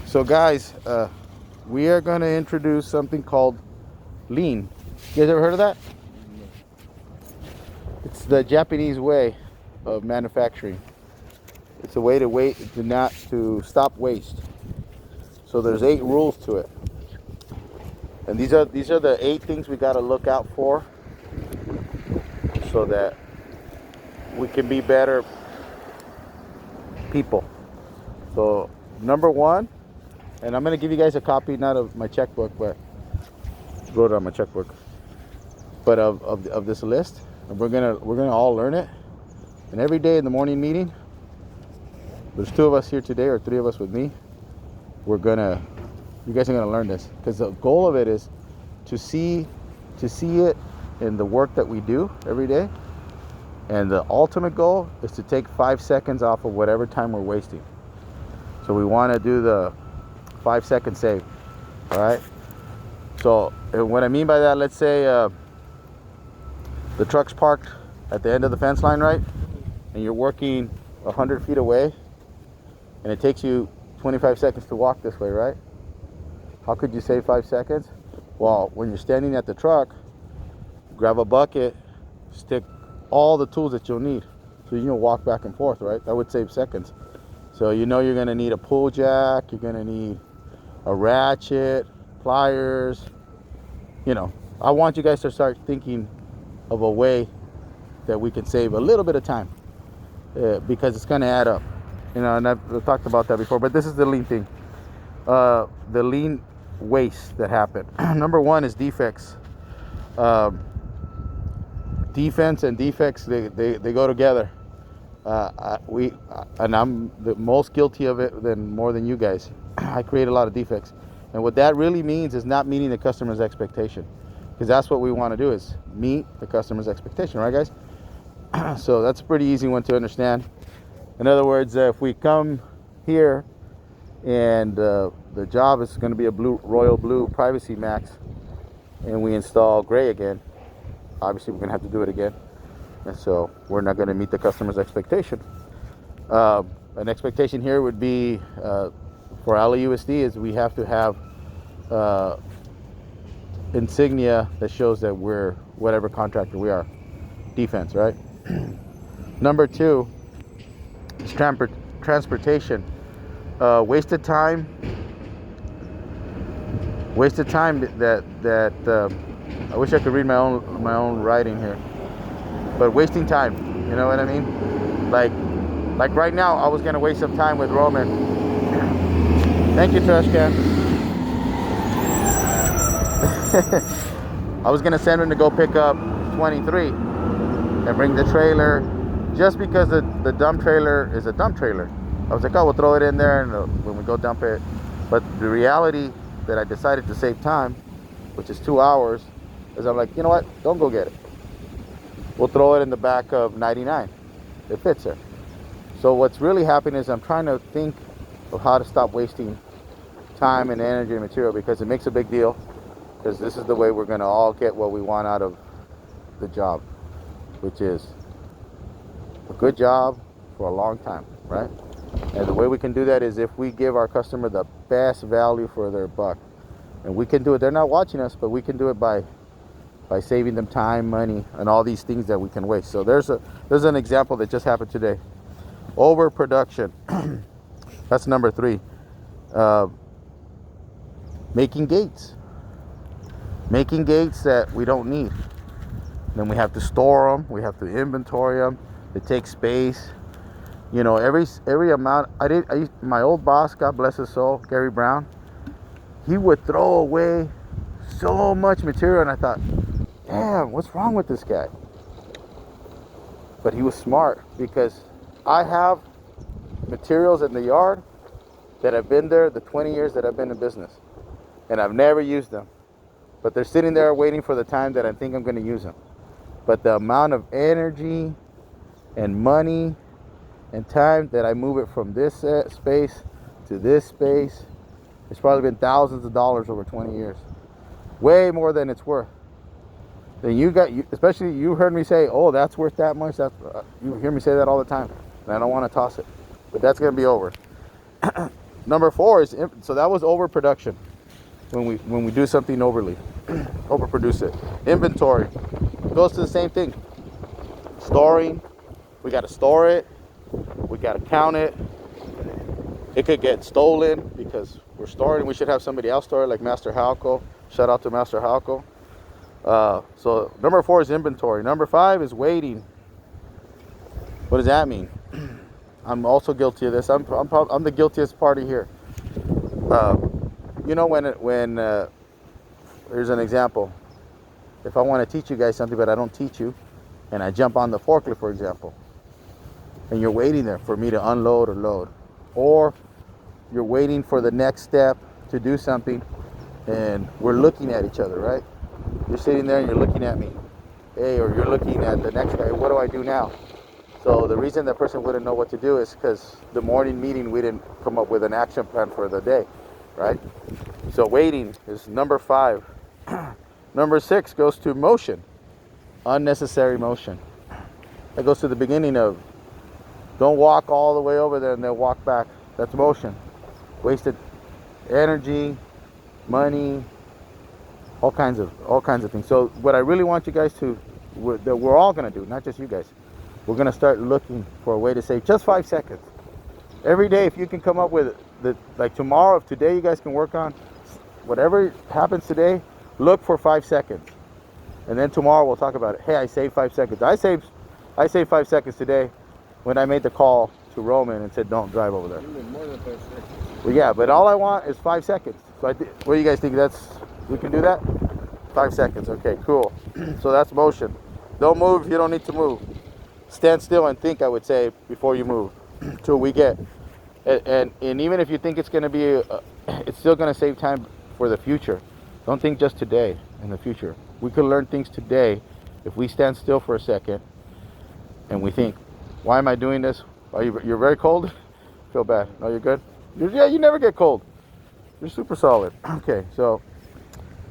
So guys, we are going to introduce something called lean. You guys ever heard of that? It's the Japanese way of manufacturing. It's a way to stop waste. So there's 8 rules to it. And these are the 8 things we got to look out for so that we can be better people. So number 1, and I'm going to give you guys a copy, not of my checkbook, but wrote it on my checkbook, but of this list, and we're gonna all learn it. And every day in the morning meeting, there's 2 of us here today, or 3 of us with me. You guys are gonna learn this, because the goal of it is to see it in the work that we do every day, and the ultimate goal is to take 5 seconds off of whatever time we're wasting. So we want to do the 5-second save. All right. So what I mean by that, let's say the truck's parked at the end of the fence line, right? And you're working 100 feet away, and it takes you 25 seconds to walk this way, right? How could you save 5 seconds? Well, when you're standing at the truck, grab a bucket, stick all the tools that you'll need, so you can walk back and forth, right? That would save seconds. So you know you're gonna need a pull jack, you're gonna need a ratchet, pliers. You know, I want you guys to start thinking of a way that we can save a little bit of time, because it's gonna add up. You know, and I've talked about that before, but this is the lean thing. The lean waste that happen. Number 1 is defects. Defense and defects, they go together. And I'm the most guilty of it more than you guys. I create a lot of defects, and what that really means is not meeting the customer's expectation, because that's what we want to do, is meet the customer's expectation, right, guys? So that's a pretty easy one to understand. In other words, if we come here and the job is going to be a royal blue Privacy Max, and we install gray again, obviously we're going to have to do it again. And so we're not going to meet the customer's expectation. An expectation here would be, for LAUSD, is we have to have insignia that shows that we're whatever contractor we are. Defense, right? Number 2 is transportation. Wasted time that I wish I could read my own writing here. But wasting time, you know what I mean? Like right now, I was gonna waste some time with Roman. Thank you, trash can. I was gonna send him to go pick up 23 and bring the trailer, just because the dump trailer is a dump trailer. I was like, oh, we'll throw it in there and when we go dump it. But the reality that I decided to save time, which is 2 hours, is I'm like, you know what? Don't go get it. We'll throw it in the back of 99. It fits there. So what's really happening is I'm trying to think of how to stop wasting time and energy and material, because it makes a big deal, because this is the way we're going to all get what we want out of the job, which is a good job for a long time, right? And the way we can do that is if we give our customer the best value for their buck. And we can do it. They're not watching us, but we can do it by saving them time, money, and all these things that we can waste. So there's an example that just happened today. Overproduction. That's number 3. Making gates that we don't need. Then we have to store them. We have to inventory them. It takes space. You know, every amount. My old boss, God bless his soul, Gary Brown, he would throw away so much material, and I thought, damn, what's wrong with this guy? But he was smart, because I have materials in the yard that have been there the 20 years that I've been in business, and I've never used them, but they're sitting there waiting for the time that I think I'm going to use them. But the amount of energy and money and time that I move it from this space to this space, it's probably been thousands of dollars over 20 years, way more than it's worth. Then especially you heard me say, oh, that's worth that much. You hear me say that all the time, and I don't want to toss it. but that's going to be over. Number 4 is, so that was overproduction. When we do something overly, overproduce it. Inventory goes to the same thing. Storing, we got to store it, we got to count it. It could get stolen because we're storing. We should have somebody else store it, like Master Halco. Shout out to Master Halco. So number 4 is inventory. Number 5 is waiting. What does that mean? I'm also guilty of this. I'm the guiltiest party here. You know, when here's an example. If I want to teach you guys something, but I don't teach you, and I jump on the forklift, for example, and you're waiting there for me to unload or load, or you're waiting for the next step to do something, and we're looking at each other, right? You're sitting there and you're looking at me, hey, or you're looking at the next guy. What do I do now? So the reason that person wouldn't know what to do is because the morning meeting we didn't come up with an action plan for the day, right? So waiting is number 5. Number 6 goes to motion, unnecessary motion. That goes to the beginning of, don't walk all the way over there and then walk back. That's motion. Wasted energy, money, all kinds of things. So what I really want you guys to, that we're all going to do, not just you guys, we're going to start looking for a way to save just 5 seconds. Every day, if you can come up with like tomorrow, if today you guys can work on whatever happens today, look for 5 seconds. And then tomorrow we'll talk about it. Hey, I saved 5 seconds. I saved 5 seconds today when I made the call to Roman and said, don't drive over there. More than 5 seconds. Well, yeah, but all I want is 5 seconds. So what do you guys think? We can do that? 5 seconds. Okay, cool. So that's motion. Don't move if you don't need to move. Stand still and think, I would say, before you move till we get. And even if you think it's going to be, it's still going to save time for the future. Don't think just today, in the future. We could learn things today if we stand still for a second and we think, why am I doing this? You're very cold? Feel bad. No, you're good? You never get cold. You're super solid. Okay, so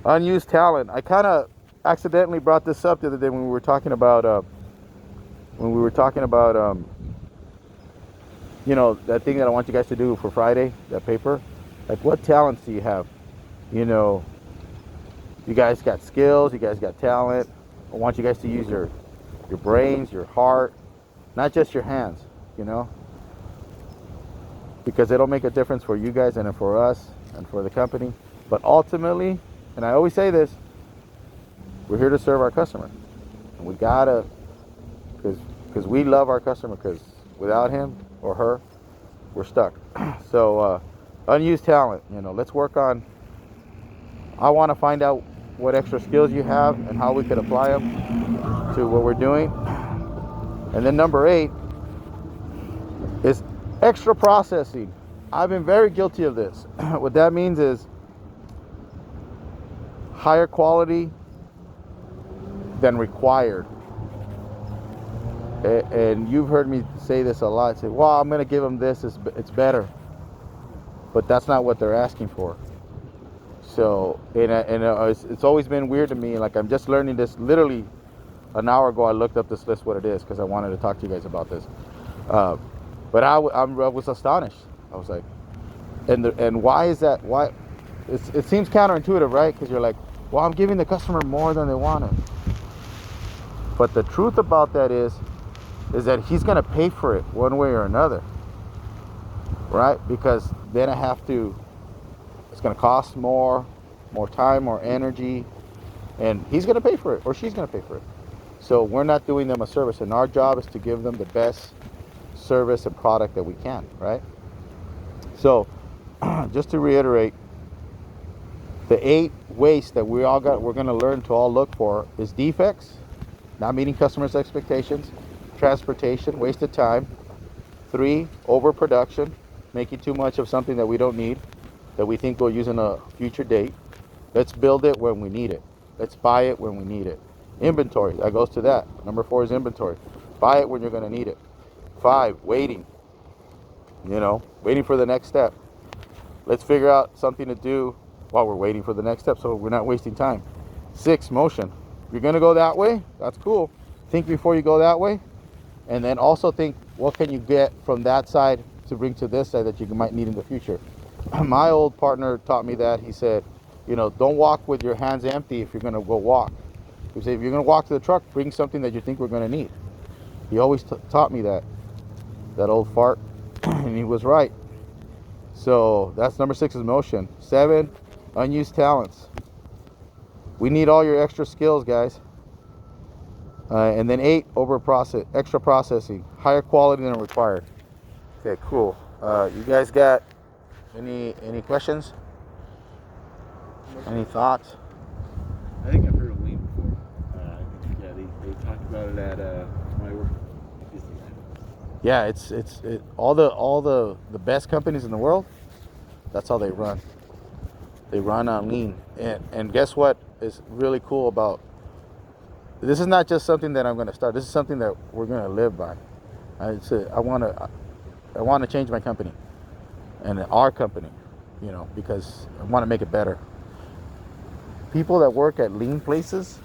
unused talent. I kind of accidentally brought this up the other day when we were talking about you know, that thing that I want you guys to do for Friday, that paper. Like, what talents do you have? You know, you guys got skills, you guys got talent. I want you guys to use your brains, your heart, not just your hands, you know, because it'll make a difference for you guys and for us and for the company. But ultimately, and I always say this, we're here to serve our customer, and we gotta, because we love our customer, because without him or her, we're stuck. So unused talent, you know, let's work on, I want to find out what extra skills you have and how we could apply them to what we're doing. And then number 8 is extra processing. I've been very guilty of this. What that means is higher quality than required. And you've heard me say this a lot. Say, well, I'm going to give them this. It's better. But that's not what they're asking for. So, it's always been weird to me. Like, I'm just learning this. Literally an hour ago, I looked up this list, what it is, because I wanted to talk to you guys about this. But I was astonished. I was like, and why is that? Why? It seems counterintuitive, right? Because you're like, well, I'm giving the customer more than they wanted. But the truth about that is that he's going to pay for it one way or another, right? Because then it's going to cost more time, more energy, and he's going to pay for it, or she's going to pay for it. So we're not doing them a service, and our job is to give them the best service and product that we can, right? So just to reiterate, the 8 wastes that we're going to learn to all look for is defects, not meeting customers' expectations, transportation, wasted time. 3, overproduction, making too much of something that we don't need, that we think we'll use in a future date. Let's build it when we need it. Let's buy it when we need it. Inventory, that goes to that. Number 4 is inventory. Buy it when you're going to need it. 5, waiting. You know, waiting for the next step. Let's figure out something to do while we're waiting for the next step so we're not wasting time. 6, motion. If you're going to go that way, that's cool. Think before you go that way. And then also think, what can you get from that side to bring to this side that you might need in the future. My old partner taught me that. He said, you know, don't walk with your hands empty if you're going to go walk. He said, if you're going to walk to the truck, bring something that you think we're going to need. He always taught me that old fart, and he was right. So that's number 6 is motion. 7, unused talents. We need all your extra skills, guys. And then 8, extra processing, higher quality than required. Okay, cool. You guys got any questions? Any thoughts? I think I've heard of lean before. They talked about it at my work. Yeah, it's all the best companies in the world. That's how they run. They run on lean, and guess what is really cool about this? Is not just something that I'm going to start. This is something that we're going to live by. I want to change my company and our company, you know, because I want to make it better. People that work at lean places,